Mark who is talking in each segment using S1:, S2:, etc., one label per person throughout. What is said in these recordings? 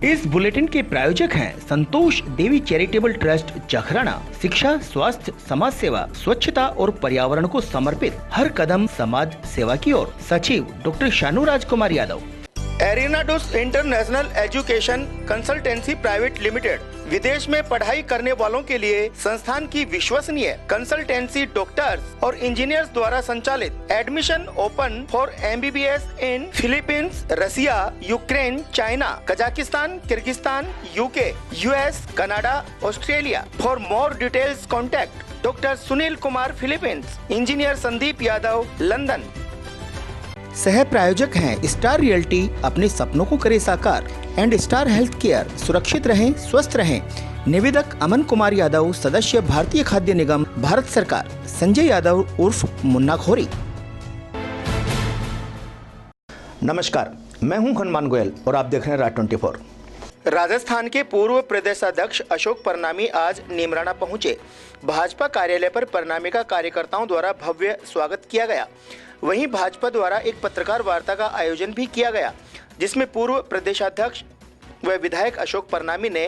S1: इस बुलेटिन के प्रायोजक हैं संतोष देवी चैरिटेबल ट्रस्ट जखराना। शिक्षा, स्वास्थ्य, समाज सेवा, स्वच्छता और पर्यावरण को समर्पित हर कदम समाज सेवा की ओर। सचिव डॉक्टर शानू राजकुमार यादव। एरिनाडस international education consultancy private limited विदेश में पढ़ाई करने वालों के लिए संस्थान की विश्वसनीय कंसल्टेंसी डॉक्टर्स और इंजीनियर्स द्वारा संचालित। Admission open for MBBS in Philippines, Russia, Ukraine, China, Kazakhstan, Kyrgyzstan, UK, US, Canada, Australia. For more details contact doctor Sunil Kumar, Philippines. Engineer Sandeep Yadav, London. सह प्रायोजक हैं स्टार रियल्टी, अपने सपनों को करे साकार, एंड स्टार हेल्थ केयर। सुरक्षित रहें, स्वस्थ रहें। निवेदक अमन कुमार यादव, सदस्य भारतीय खाद्य निगम, भारत सरकार। संजय यादव उर्फ मुन्ना खोरी। नमस्कार, मैं हूं हनुमान गोयल और आप देख रहे हैं राज 24। राजस्थान के पूर्व प्रदेशाध्यक्ष अशोक परनामी आज नीमराना पहुंचे। भाजपा कार्यालय पर परनामी का कार्यकर्ताओं द्वारा भव्य स्वागत किया गया। वहीं भाजपा द्वारा एक पत्रकार वार्ता का आयोजन भी किया गया, जिसमें पूर्व प्रदेशाध्यक्ष व विधायक अशोक परनामी ने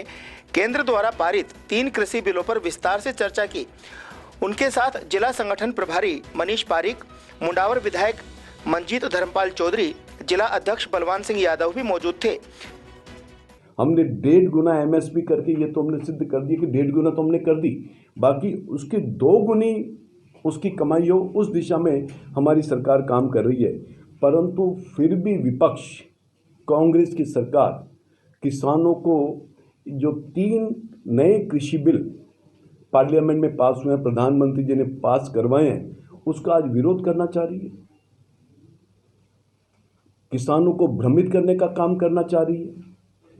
S1: केंद्र द्वारा पारित 3 कृषि बिलों पर विस्तार से चर्चा की। उनके साथ जिला संगठन प्रभारी मनीष पारिक, मुंडावर विधायक मंजीत धर्मपाल चौधरी, जिला अध्यक्ष बलवान सिंह यादव भी मौजूद थे।
S2: हमने 1.5 गुना MSP करके ये तो हमने सिद्ध कर दिया कि 1.5 गुना तो हमने कर दी, बाकी उसकी 2 गुनी उसकी कमाई हो, उस दिशा में हमारी सरकार काम कर रही है। परंतु फिर भी विपक्ष, कांग्रेस की सरकार किसानों को जो 3 नए कृषि बिल पार्लियामेंट में पास हुए हैं, प्रधानमंत्री जी ने पास करवाए हैं, उसका आज विरोध करना चाह रही है। किसानों को भ्रमित करने का काम करना चाह रही है,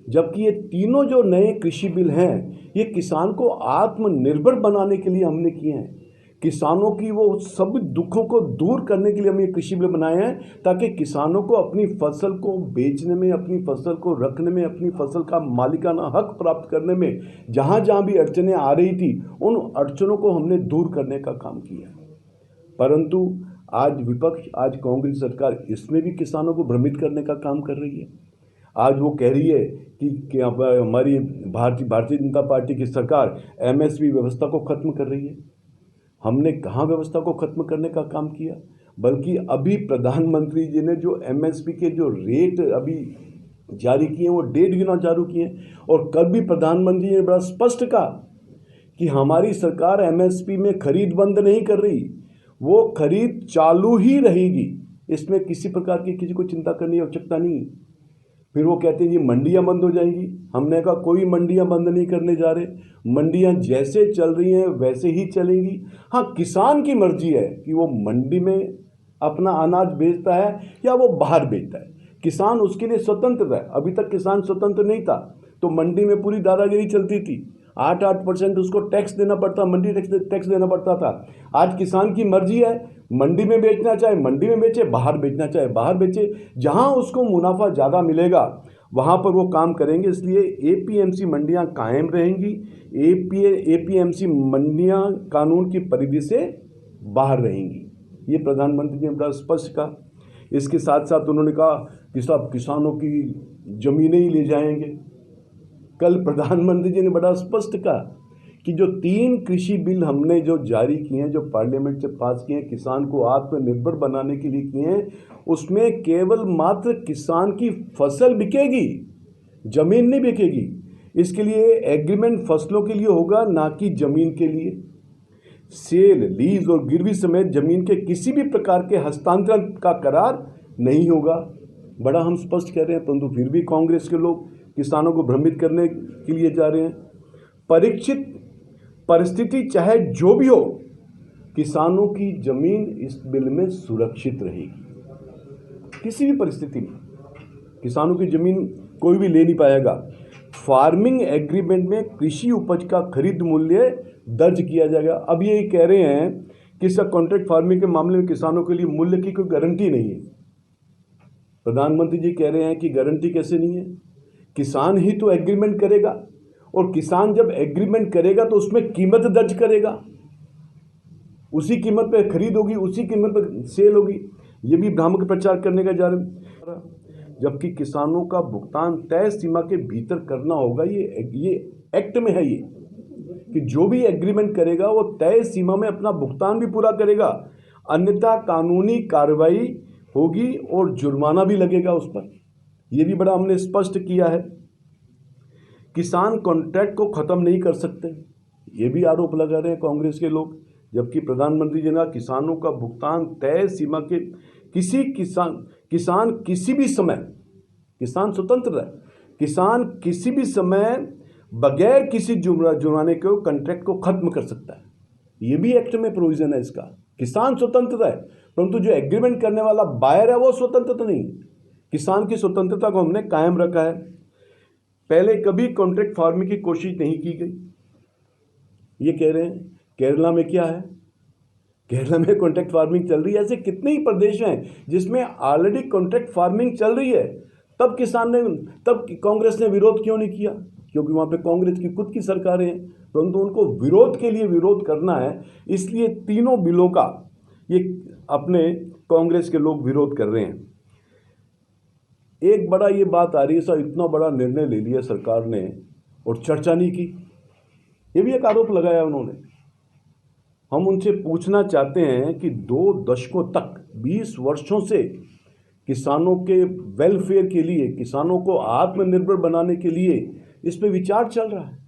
S2: जबकि ये तीनों जो नए कृषि बिल हैं ये किसान को आत्मनिर्भर बनाने के लिए हमने किए हैं। किसानों की वो सब दुखों को दूर करने के लिए हम ये कृषि बिल बनाए हैं, ताकि किसानों को अपनी फसल को बेचने में, अपनी फसल को रखने में, अपनी फसल का मालिकाना हक प्राप्त करने में जहाँ जहाँ भी अड़चनें आ रही थी, उन अड़चनों को हमने दूर करने का काम किया। परंतु आज विपक्ष, आज कांग्रेस सरकार इसमें भी किसानों को भ्रमित करने का काम कर रही है। आज वो कह रही है कि हमारी भारतीय जनता पार्टी की सरकार MSP व्यवस्था को खत्म कर रही है। हमने कहाँ व्यवस्था को खत्म करने का काम किया, बल्कि अभी प्रधानमंत्री जी ने जो MSP के जो रेट अभी जारी किए वो 1.5 गुना जारी किए। और कल भी प्रधानमंत्री जी ने बड़ा स्पष्ट कहा कि हमारी सरकार MSP में खरीद बंद नहीं कर रही, वो खरीद चालू ही रहेगी। इसमें किसी प्रकार की किसी को चिंता करने की आवश्यकता नहीं। फिर वो कहते हैं ये मंडियां बंद हो जाएंगी। हमने कहा कोई मंडियां बंद नहीं करने जा रहे, मंडियां जैसे चल रही हैं वैसे ही चलेंगी। हाँ, किसान की मर्जी है कि वो मंडी में अपना अनाज बेचता है या वो बाहर बेचता है। किसान उसके लिए स्वतंत्र है। अभी तक किसान स्वतंत्र नहीं था, तो मंडी में पूरी दादागिरी चलती थी। 8% उसको टैक्स देना पड़ता, मंडी टैक्स देना पड़ता था। आज किसान की मर्जी है, मंडी में बेचना चाहे मंडी में बेचे, बाहर बेचना चाहे बाहर बेचे। जहां उसको मुनाफा ज़्यादा मिलेगा वहां पर वो काम करेंगे। इसलिए APMC मंडियां कायम रहेंगी। APMC मंडियां कानून की परिधि से बाहर रहेंगी। ये प्रधानमंत्री जी ने बड़ा स्पष्ट कहा। इसके साथ साथ उन्होंने कहा कि सब किसानों की ज़मीनें ही ले जाएंगे। कल प्रधानमंत्री जी ने बड़ा स्पष्ट कहा कि जो 3 कृषि बिल हमने जो जारी किए हैं, जो पार्लियामेंट से पास किए हैं, किसान को आत्मनिर्भर बनाने के लिए किए हैं, उसमें केवल मात्र किसान की फसल बिकेगी, जमीन नहीं बिकेगी। इसके लिए एग्रीमेंट फसलों के लिए होगा, ना कि जमीन के लिए। सेल, लीज और गिरवी समेत जमीन के किसी भी प्रकार के हस्तांतरण का करार नहीं होगा। बड़ा हम स्पष्ट कह रहे हैं, परंतु फिर भी कांग्रेस के लोग किसानों को भ्रमित करने के लिए जा रहे हैं। परीक्षित परिस्थिति चाहे जो भी हो, किसानों की जमीन इस बिल में सुरक्षित रहेगी। किसी भी परिस्थिति में किसानों की जमीन कोई भी ले नहीं पाएगा। फार्मिंग एग्रीमेंट में कृषि उपज का खरीद मूल्य दर्ज किया जाएगा। अब ये कह रहे हैं कि इसका कॉन्ट्रैक्ट फार्मिंग के मामले में किसानों के लिए मूल्य की कोई गारंटी नहीं है। प्रधानमंत्री जी कह रहे हैं कि गारंटी कैसे नहीं है, किसान ही तो एग्रीमेंट करेगा, और किसान जब एग्रीमेंट करेगा तो उसमें कीमत दर्ज करेगा, उसी कीमत पे खरीद होगी, उसी कीमत पे सेल होगी। ये भी भ्रामक प्रचार करने का जा रहा है। जबकि किसानों का भुगतान तय सीमा के भीतर करना होगा। ये एक्ट में है ये कि जो भी एग्रीमेंट करेगा वो तय सीमा में अपना भुगतान भी पूरा करेगा, अन्यथा कानूनी कार्रवाई होगी और जुर्माना भी लगेगा उस पर। ये भी बड़ा हमने स्पष्ट किया है। किसान कॉन्ट्रैक्ट को ख़त्म नहीं कर सकते, ये भी आरोप लगा रहे हैं कांग्रेस के लोग, जबकि प्रधानमंत्री जी ने किसानों का भुगतान तय सीमा के किसान किसी भी समय, किसान स्वतंत्र है, किसान किसी भी समय बगैर किसी जुर्माने के कॉन्ट्रैक्ट को खत्म कर सकता है। ये भी एक्ट में प्रोविजन है इसका। किसान स्वतंत्र है, परंतु जो एग्रीमेंट करने वाला बायर है वो स्वतंत्र तो नहीं। किसान की स्वतंत्रता को हमने कायम रखा है। पहले कभी कॉन्ट्रैक्ट फार्मिंग की कोशिश नहीं की गई। ये कह रहे हैं केरला में क्या है, केरला में कॉन्ट्रैक्ट फार्मिंग चल रही है। ऐसे कितने ही प्रदेश हैं जिसमें ऑलरेडी कॉन्ट्रैक्ट फार्मिंग चल रही है। तब कांग्रेस ने विरोध क्यों नहीं किया? क्योंकि वहाँ पे कांग्रेस की खुद की सरकारें हैं, परंतु उनको विरोध के लिए विरोध करना है, इसलिए तीनों बिलों का ये अपने कांग्रेस के लोग विरोध कर रहे हैं। एक बड़ा ये बात आ रही है, सर इतना बड़ा निर्णय ले लिया सरकार ने और चर्चा नहीं की, ये भी एक आरोप लगाया उन्होंने। हम उनसे पूछना चाहते हैं कि 2 दशकों तक 20 वर्षों से किसानों के वेलफेयर के लिए, किसानों को आत्मनिर्भर बनाने के लिए इस पे विचार चल रहा है।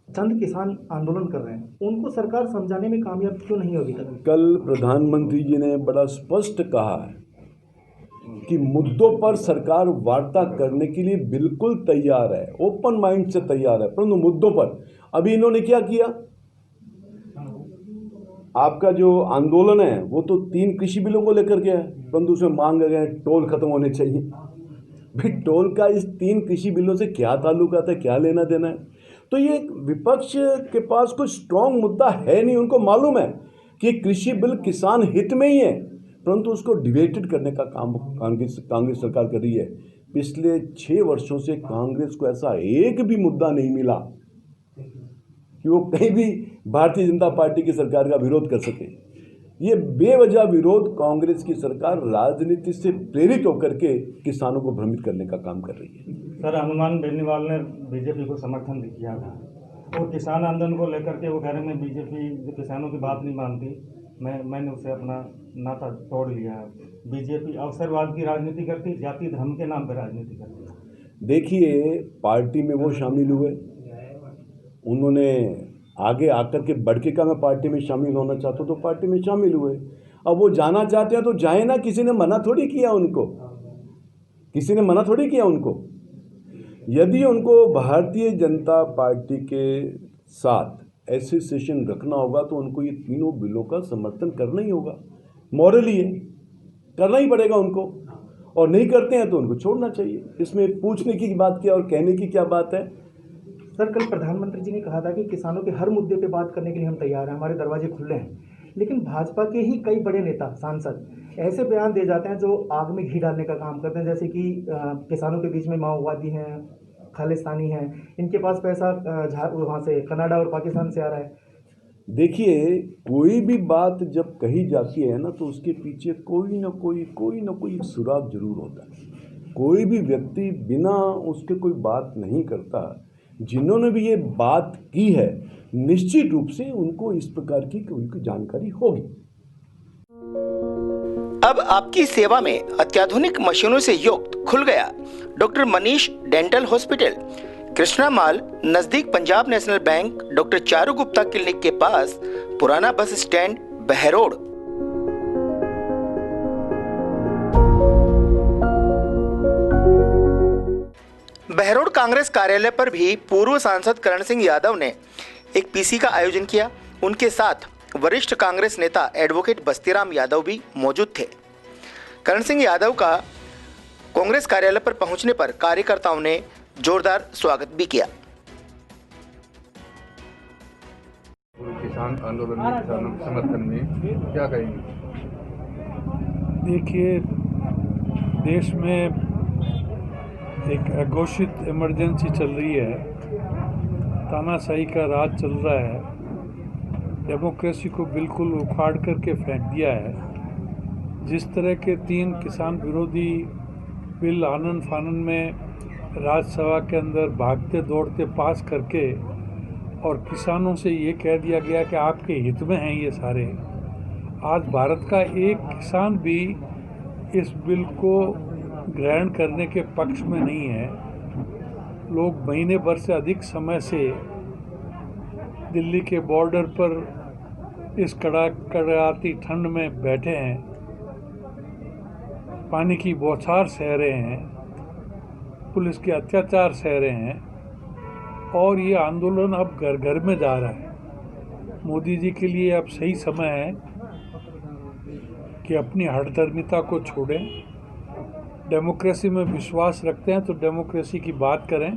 S3: चंद किसान आंदोलन कर रहे हैं, उनको सरकार समझाने में कामयाब क्यों नहीं होगी?
S2: कल प्रधानमंत्री जी ने बड़ा स्पष्ट कहा है कि मुद्दों पर सरकार वार्ता करने के लिए बिल्कुल तैयार है, ओपन माइंड से तैयार है, परंतु मुद्दों पर अभी इन्होंने क्या किया? आपका जो आंदोलन है वो तो 3 कृषि बिलों को लेकर के है, परंतु उसमें मांग गए टोल खत्म होने चाहिए। भाई टोल का इस 3 कृषि बिलों से क्या ताल्लुकात है, क्या लेना देना है? तो ये विपक्ष के पास कोई स्ट्रांग मुद्दा है नहीं। उनको मालूम है कि कृषि बिल किसान हित में ही है, परंतु उसको डिबेटेड करने का काम कांग्रेस सरकार कर रही है। पिछले 6 वर्षों से कांग्रेस को ऐसा एक भी मुद्दा नहीं मिला कि वो कहीं भी भारतीय जनता पार्टी की सरकार का विरोध कर सके। ये बेवजह विरोध कांग्रेस की सरकार राजनीति से प्रेरित होकर के किसानों को भ्रमित करने का काम कर रही है।
S4: सर, हनुमान बेनीवाल ने बीजेपी को समर्थन किया था और किसान आंदोलन को लेकर के वो कह रहे हैं बीजेपी किसानों की बात नहीं मानती, मैंने उसे अपना नाता तोड़ लिया है। बीजेपी अवसरवाद की राजनीति करती, जाति धर्म के नाम पर राजनीति करती।
S2: देखिए पार्टी में वो शामिल हुए, उन्होंने आगे आकर के बढ़ के का मैं पार्टी में शामिल होना चाहता हूँ तो पार्टी में शामिल हुए। अब वो जाना चाहते हैं तो जाए ना, किसी ने मना थोड़ी किया उनको, किसी ने मना थोड़ी किया उनको। यदि उनको भारतीय जनता पार्टी के साथ एसोसिएशन रखना होगा तो उनको ये तीनों बिलों का समर्थन करना ही होगा, मॉरली है, करना ही पड़ेगा उनको, और नहीं करते हैं तो उनको छोड़ना चाहिए। इसमें पूछने की बात क्या और कहने की क्या बात है?
S3: सर, कल प्रधानमंत्री जी ने कहा था कि किसानों के हर मुद्दे पे बात करने के लिए हम तैयार हैं, हमारे दरवाजे खुले हैं, लेकिन भाजपा के ही कई बड़े नेता सांसद ऐसे बयान दे जाते हैं जो आग में घी डालने का काम करते हैं, जैसे कि किसानों के बीच में माओवादी हैं, खालिस्तानी हैं, इनके पास पैसा वहाँ से कनाडा और पाकिस्तान से आ रहा है।
S2: देखिए कोई भी बात जब कही जाती है ना तो उसके पीछे कोई ना कोई सुराग जरूर होता है। कोई भी व्यक्ति बिना उसके कोई बात नहीं करता। जिन्होंने भी ये बात की है निश्चित रूप से उनको इस प्रकार की उनकी जानकारी होगी।
S1: अब आपकी सेवा में अत्याधुनिक मशीनों से युक्त खुल गया doctor Manish dental hospital, Krishna mall, नजदीक Punjab national bank, doctor Charu Gupta clinic के पास, पुराना बस स्टैंड, बहरोड। बहरोड कांग्रेस कार्यालय पर भी पूर्व सांसद करण सिंह यादव ने एक पीसी का आयोजन किया। उनके साथ वरिष्ठ कांग्रेस नेता एडवोकेट बस्तीराम यादव भी मौजूद थे। करण सिंह यादव का कांग्रेस कार्यालय पर पहुंचने पर कार्यकर्ताओं ने जोरदार स्वागत भी किया।
S5: किसान आंदोलन में किसानों के समर्थन में क्या कहेंगे?
S6: देखिए, देश में एक अघोषित इमरजेंसी चल रही है, तानाशाही का राज चल रहा है, डेमोक्रेसी को बिल्कुल उखाड़ करके फेंक दिया है। जिस तरह के 3 किसान विरोधी बिल आनन फानन में राज्यसभा के अंदर भागते दौड़ते पास करके और किसानों से ये कह दिया गया कि आपके हित में हैं ये सारे। आज भारत का एक किसान भी इस बिल को ग्रहण करने के पक्ष में नहीं है। लोग महीने भर से अधिक समय से दिल्ली के बॉर्डर पर इस कड़ाती ठंड में बैठे हैं, पानी की बौछार सह रहे हैं, पुलिस के अत्याचार सह रहे हैं और ये आंदोलन अब घर घर में जा रहा है। मोदी जी के लिए अब सही समय है कि अपनी हठधर्मिता को छोड़ें, डेमोक्रेसी में विश्वास रखते हैं तो डेमोक्रेसी की बात करें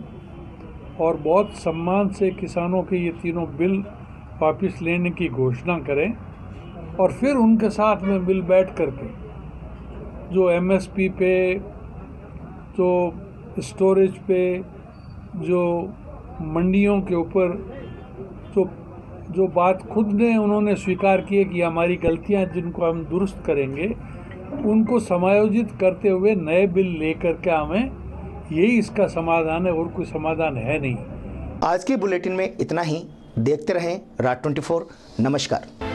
S6: और बहुत सम्मान से किसानों के ये तीनों बिल वापस लेने की घोषणा करें और फिर उनके साथ में मिल बैठ करके जो एमएसपी पे, जो स्टोरेज पे, जो मंडियों के ऊपर जो बात खुद ने उन्होंने स्वीकार की है कि हमारी गलतियां जिनको हम दुरुस्त करेंगे, उनको समायोजित करते हुए नए बिल लेकर के हमें, यही इसका समाधान है और कोई समाधान है नहीं।
S1: आज के बुलेटिन में इतना ही। देखते रहें राज 24। नमस्कार।